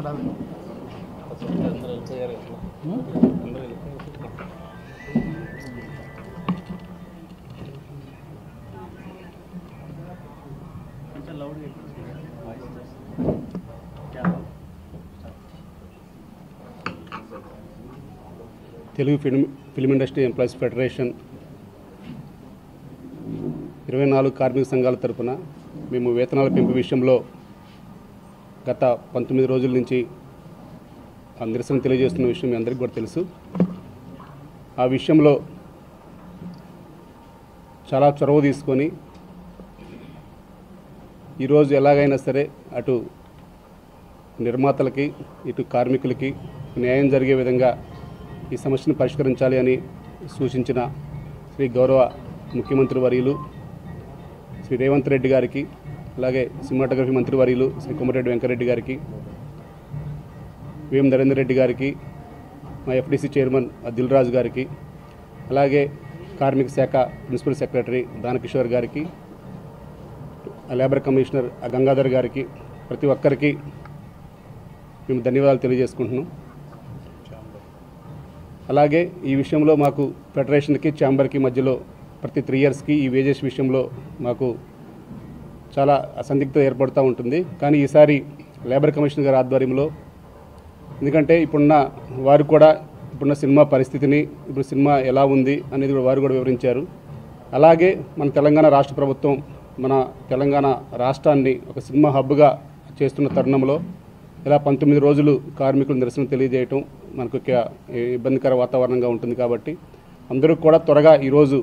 Telugu film industry employees federation 24 కార్మిక సంఘాల తరపున మేము వేతనాల పెంపు విషయంలో గత 19 రోజుల నుంచి నిరసన తెలియజేస్తున్న విషయం మీ అందరికీ కూడా తెలుసు. ఆ విషయంలో చాలా చొరవ తీసుకొని ఈరోజు ఎలాగైనా సరే అటు నిర్మాతలకి ఇటు కార్మికులకి న్యాయం జరిగే విధంగా ఈ సమస్యను పరిష్కరించాలి అని సూచించిన శ్రీ గౌరవ ముఖ్యమంత్రి వర్యులు శ్రీ రేవంత్ రెడ్డి గారికి, అలాగే సినిమాటోగ్రఫీ మంత్రి వర్యులు శ్రీ కోమటిరెడ్డి వెంకరెడ్డి గారికి, వేం నరేందర్ రెడ్డి గారికి, మా ఎఫ్డీసీ చైర్మన్ దిల్ రాజు గారికి, అలాగే కార్మిక శాఖ ప్రిన్సిపల్ సెక్రటరీ దానకిషోర్ గారికి, లేబర్ కమిషనర్ గంగాధర్ గారికి, ప్రతి ఒక్కరికి మేము ధన్యవాదాలు తెలియజేసుకుంటున్నాం. అలాగే ఈ విషయంలో మాకు ఫెడరేషన్కి ఛాంబర్కి మధ్యలో ప్రతి 3 ఇయర్స్కి ఈ వేజెస్ విషయంలో మాకు చాలా అసందిగ్ధత ఏర్పడుతూ ఉంటుంది. కానీ ఈసారి లేబర్ కమిషనర్ గారి ఆధ్వర్యంలో, ఎందుకంటే వారు కూడా ఇప్పుడున్న సినిమా పరిస్థితిని, ఇప్పుడు సినిమా ఎలా ఉంది అనేది వారు కూడా వివరించారు. అలాగే మన తెలంగాణ రాష్ట్ర ప్రభుత్వం మన తెలంగాణ రాష్ట్రాన్ని ఒక సినిమా హబ్గా చేస్తున్న తరుణంలో ఇలా 19 రోజులు కార్మికులు నిరసన తెలియజేయటం మనకు ఇబ్బందికర వాతావరణంగా ఉంటుంది. కాబట్టి అందరూ కూడా త్వరగా ఈరోజు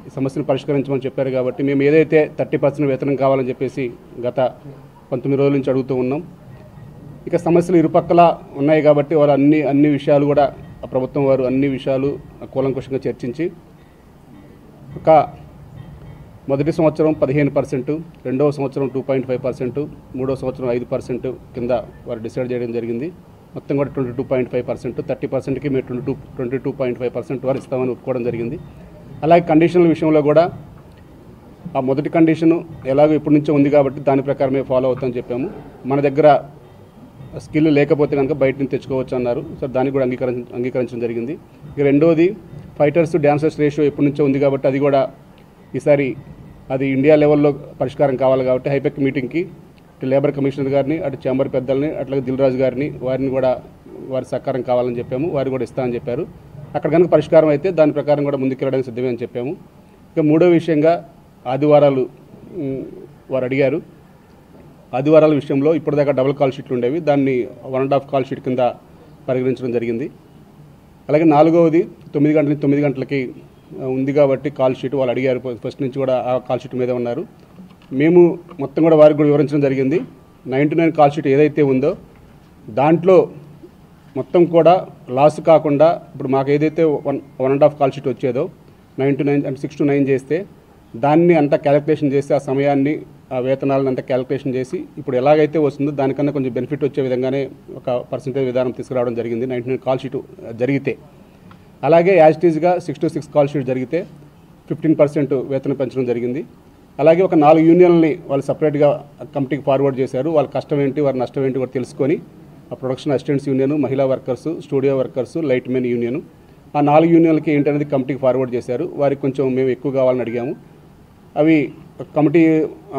ఈ సమస్యను పరిష్కరించమని చెప్పారు. కాబట్టి మేము ఏదైతే 30% వేతనం కావాలని చెప్పేసి గత 19 రోజుల నుంచి అడుగుతూ ఉన్నాం. ఇక సమస్యలు ఇరుపక్కల ఉన్నాయి కాబట్టి వారు అన్ని విషయాలు కూడా ప్రభుత్వం వారు అన్ని విషయాలు కూలంకుషంగా చర్చించి ఒక మొదటి సంవత్సరం 15%, రెండవ సంవత్సరం 2.5%, మూడవ సంవత్సరం 5% కింద వారు డిసైడ్ చేయడం జరిగింది. మొత్తం కూడా 22.5%, 30%కి మేము 22.5% వారు ఇస్తామని ఒప్పుకోవడం జరిగింది. అలాగే కండిషన్ల విషయంలో కూడా ఆ మొదటి కండిషను ఎలాగో ఇప్పటి నుంచో ఉంది కాబట్టి దాని ప్రకారమే ఫాలో అవుతామని చెప్పాము. మన దగ్గర స్కిల్ లేకపోతే కనుక బయట నుంచి తెచ్చుకోవచ్చు అన్నారు. సో దానికి కూడా అంగీకరించడం జరిగింది. ఇక రెండోది ఫైటర్స్ డాన్సర్స్ రేషియో ఎప్పటి నుంచో ఉంది కాబట్టి అది కూడా ఈసారి అది ఇండియా లెవెల్లో పరిష్కారం కావాలి కాబట్టి హైపెక్ మీటింగ్కి ఇటు లేబర్ కమిషనర్ గారిని, అటు ఛాంబర్ పెద్దల్ని, అట్లాగే దిల్ రాజు గారిని, వారిని కూడా వారి సహకారం కావాలని చెప్పాము. వారు కూడా ఇస్తామని చెప్పారు. అక్కడ కనుక పరిష్కారం అయితే దాని ప్రకారం కూడా ముందుకెళ్ళడానికి సిద్ధమే అని చెప్పాము. ఇక మూడో విషయంగా ఆదివారాలు వారు అడిగారు. ఆదివారాల విషయంలో ఇప్పటిదాకా డబుల్ కాల్ షీట్లు ఉండేవి, దాన్ని 1.5 కాల్ షీట్ కింద పరిగణించడం జరిగింది. అలాగే నాలుగవది 9 గంటల నుంచి 9 గంటలకి ఉంది కాబట్టి కాల్ షీట్ వాళ్ళు అడిగారు. ఫస్ట్ నుంచి కూడా ఆ కాల్ షీట్ మీదే ఉన్నారు. మేము మొత్తం కూడా వారికి కూడా వివరించడం జరిగింది. 99 కాల్ షీట్ ఏదైతే ఉందో దాంట్లో మొత్తం కూడా లాస్ కాకుండా ఇప్పుడు మాకు ఏదైతే 1.5 కాల్ షీట్ వచ్చేదో 99 అంటే 6 to 9 చేస్తే దాన్ని అంతా క్యాలిక్యులేషన్ చేసి ఆ సమయాన్ని ఆ వేతనాలను అంతా క్యాలిక్యులేషన్ చేసి ఇప్పుడు ఎలాగైతే వస్తుందో దానికన్నా కొంచెం బెనిఫిట్ వచ్చే విధంగానే ఒక పర్సంటేజ్ విధానం తీసుకురావడం జరిగింది 99 కాల్ షీట్ జరిగితే. అలాగే యాజ్ ఇట్ ఈజ్గా 6 to 6 కాల్ షీట్ జరిగితే 15% వేతనం పెంచడం జరిగింది. అలాగే ఒక 4 యూనియన్లని వాళ్ళు సపరేట్గా కమిటీకి ఫార్వర్డ్ చేశారు. వాళ్ళ కష్టం ఏంటి, వారి నష్టం ఏంటి కూడా తెలుసుకొని ఆ ప్రొడక్షన్ అసిస్టెంట్స్ యూనియన్, మహిళా workers, studio workers, light men union, ఆ 4 యూనియన్లకి ఏంటనేది కమిటీకి ఫార్వర్డ్ చేశారు. వారికి కొంచెం మేము ఎక్కువ కావాలని అడిగాము. అవి కమిటీ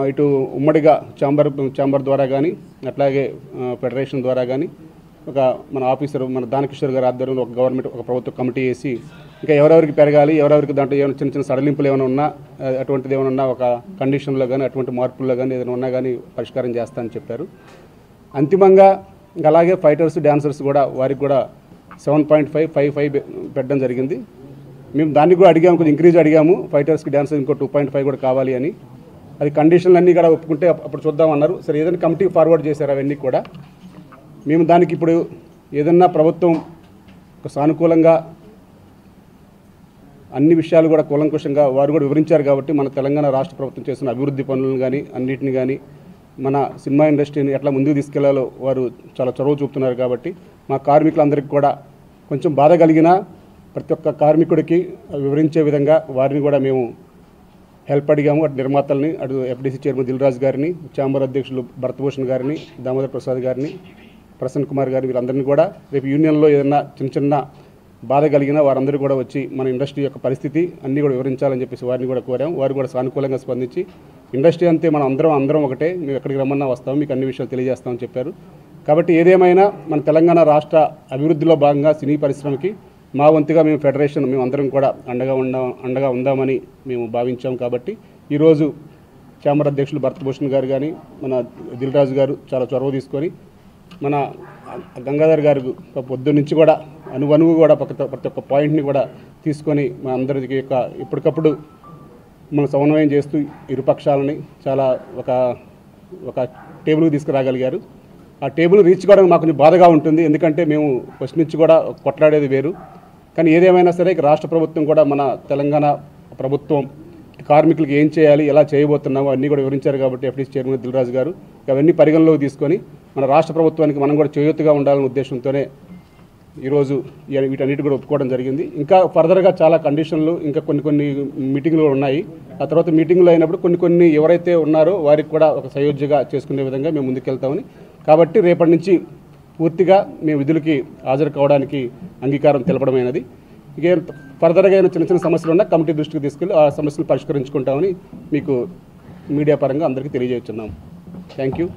ఇటు ఉమ్మడిగా ఛాంబర్ ద్వారా కానీ అట్లాగే ఫెడరేషన్ ద్వారా కానీ ఒక మన ఆఫీసర్ మన దానకిషోర్ గారి ఆధ్వర్యంలో ఒక గవర్నమెంట్ ఒక ప్రభుత్వ కమిటీ వేసి ఇంకా ఎవరెవరికి పెరగాలి, ఎవరెవరికి దాంట్లో ఏమైనా చిన్న చిన్న సడలింపులు ఏమైనా ఉన్నా అటువంటిది ఏమైనా ఉన్నా ఒక కండిషన్లో కానీ అటువంటి మార్పుల్లో కానీ ఏదైనా ఉన్నా కానీ పరిష్కారం చేస్తామని చెప్పారు. అంతిమంగా ఇంకా అలాగే ఫైటర్స్ డాన్సర్స్ కూడా వారికి కూడా 7.55 పెట్టడం జరిగింది. మేము దాన్ని కూడా అడిగాము, కొంచెం ఇంక్రీజ్ అడిగాము. ఫైటర్స్కి డాన్సర్స్ ఇంకో 2.5 కూడా కావాలి అని. అది కండిషన్లు అన్నీ కూడా ఒప్పుకుంటే అప్పుడు చూద్దామన్నారు. సరే ఏదైనా కమిటీ ఫార్వర్డ్ చేశారు అవన్నీ కూడా. మేము దానికి ఇప్పుడు ఏదన్నా ప్రభుత్వం సానుకూలంగా అన్ని విషయాలు కూడా కూలంకుషంగా వారు కూడా వివరించారు కాబట్టి మన తెలంగాణ రాష్ట్ర ప్రభుత్వం చేస్తున్న అభివృద్ధి పనులను కానీ అన్నిటిని కానీ మన సినిమా ఇండస్ట్రీని ఎట్లా ముందుకు తీసుకెళ్లాలో వారు చాలా చొరవ చూపుతున్నారు. కాబట్టి మా కార్మికులందరికీ కూడా కొంచెం బాధ కలిగినా ప్రతి ఒక్క కార్మికుడికి వివరించే విధంగా వారిని కూడా మేము హెల్ప్ అడిగాము. అటు నిర్మాతల్ని, అటు ఎఫ్డీసీ చైర్మన్ దిల్ రాజు గారిని, ఛాంబర్ అధ్యక్షులు భరతభూషణ్ గారిని, దామోదర్ ప్రసాద్ గారిని, ప్రసన్న కుమార్ గారు వీరందరినీ కూడా రేపు యూనియన్లో ఏదైనా చిన్న బాధ కలిగినా వారందరూ కూడా వచ్చి మన ఇండస్ట్రీ యొక్క పరిస్థితి అన్నీ కూడా వివరించాలని చెప్పేసి వారిని కూడా కోరాం. వారు కూడా సానుకూలంగా స్పందించి ఇండస్ట్రీ అంతే మనం అందరం ఒకటే, మేము ఎక్కడికి రమ్మన్నా వస్తాం, మీకు అన్ని విషయాలు తెలియజేస్తామని చెప్పారు. కాబట్టి ఏదేమైనా మన తెలంగాణ రాష్ట్ర అభివృద్ధిలో భాగంగా సినీ పరిశ్రమకి మా వంతుగా మేము ఫెడరేషన్ మేము అందరం కూడా అండగా ఉందామని మేము భావించాం. కాబట్టి ఈరోజు ఛాంబర్ అధ్యక్షులు భరతభూషణ్ గారు కానీ మన దిల్ రాజు గారు చాలా చొరవ తీసుకొని మన గంగాధర్ గారు పొద్దున్న నుంచి కూడా అనువు కూడా ప్రతి ఒక్క పాయింట్ని కూడా తీసుకొని మన అందరికి యొక్క ఇప్పటికప్పుడు మనం సమన్వయం చేస్తూ ఇరుపక్షాలని చాలా ఒక టేబుల్కి తీసుకురాగలిగారు. ఆ టేబుల్ రీచ్ కావడానికి మాకు కొంచెం బాధగా ఉంటుంది, ఎందుకంటే మేము ఫస్ట్ నుంచి కూడా కొట్లాడేది వేరు. కానీ ఏదేమైనా సరే రాష్ట్ర ప్రభుత్వం కూడా మన తెలంగాణ ప్రభుత్వం కార్మికులకు ఏం చేయాలి, ఎలా చేయబోతున్నామో అన్నీ కూడా వివరించారు. కాబట్టి ఎఫ్డీసీ చైర్మన్ దిల్ రాజు గారు అవన్నీ పరిగణలోకి తీసుకొని మన రాష్ట్ర ప్రభుత్వానికి మనం కూడా చేయూతగా ఉండాలనే ఉద్దేశంతోనే ఈరోజు వీటన్నిటి కూడా ఒప్పుకోవడం జరిగింది. ఇంకా ఫర్దర్గా చాలా కండిషన్లు ఇంకా కొన్ని మీటింగ్లు ఉన్నాయి. ఆ తర్వాత మీటింగ్లు అయినప్పుడు కొన్ని ఎవరైతే ఉన్నారో వారికి కూడా ఒక సయోధ్యగా చేసుకునే విధంగా మేము ముందుకెళ్తామని. కాబట్టి రేపటి నుంచి పూర్తిగా మేము విధులకి హాజరు కావడానికి అంగీకారం తెలపడమైనది. ఇక ఫర్దర్గా అయినా చిన్న సమస్యలు ఉన్నా కమిటీ దృష్టికి తీసుకెళ్ళి ఆ సమస్యలు పరిష్కరించుకుంటామని మీకు మీడియా పరంగా అందరికీ తెలియజేస్తున్నాం. Thank you.